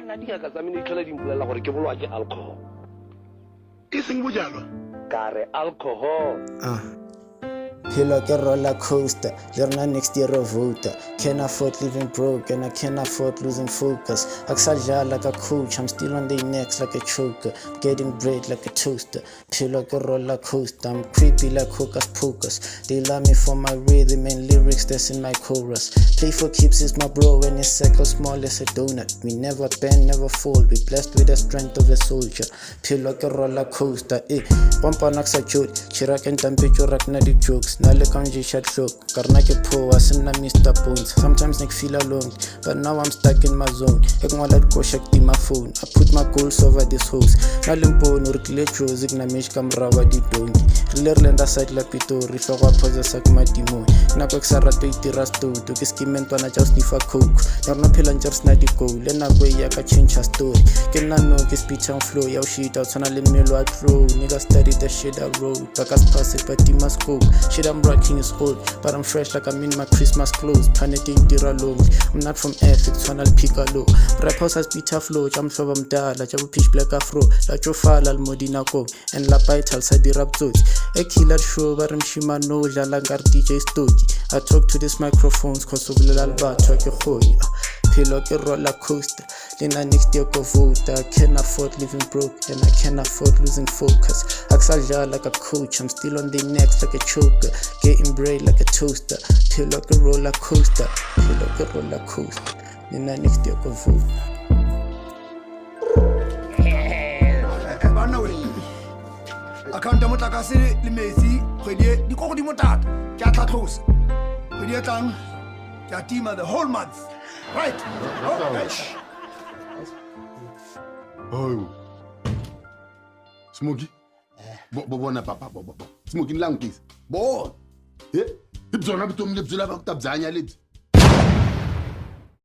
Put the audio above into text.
nna dingaka tsa mene tlhola di mpolelela gore ke bolwa ke alcohol ke seng bojalwa ka re alcohol Bophelo ke roller coaster, learner next year a voter. Can't afford living broke and I can't afford losing focus. Aksadla like a coach, I'm still on their necks like a choker. Getting bread like a toaster. Bophelo ke roller coaster, I'm creepy like hocus pocus. They love me for my rhythm and lyrics that's in my chorus. Play for keeps is my bro and his circle small as a donut. We never bend, never fold, we blessed with the strength of a soldier. Bophelo ke roller coaster, Pompa naksa joke, Chirac and temperature rak na di jokes. Nale kanji shot shock, karna ke po asinna Mr. Bones. Sometimes nek feel alone, but now I'm stuck in my zone. Ek ngwala ko shakti my phone, I put my goals over this host. Nalimpo no rikle chozik na mish kamrawa di dongi. Rilerlenda side la pitori, hlokwa phoza sak madimoni. Nako eksara to itira studio, ke skimentwana tja snifa coke. Yarna phela njers na di go, le nako ya ka change her story. Ke nna no ke speech and flow, ya shit out tsana le mmelo wa crow. Nigga study the shit I wrote, I can pass it but must go. Shit I'm rocking is old, but I'm fresh like I'm in my Christmas clothes. Planet Indira long, I'm not from Earth, it's one I'll pick a low. Rap house has beat a flow, jam flow I'm dala, jabu pitch black afro, la jofala al modina ko, and la bite sa di rap zoti. A killer show, but I'm shima no, la langar DJ Stoki. I talk to these microphones, cause of little albato, ke khoya. Bophelo ke roller coaster, lena next year go vote. I can't afford living broke and I can't afford losing focus. Aksadla like a coach, I'm still on their necks like a choker. Getting bread like a toaster. Bophelo ke roller coaster, bophelo ke roller coaster, lena next year go vote. bana we account ya motlakase le metsi kgwedi di go godimo tata ke a tlhatlhosa kgwedi e tlang ke a tima the whole month right Oh, Smokey. Bona papa. Smokey lang please. Bon. Eh? Ibzona bitomle bzula bakutabzanya leti.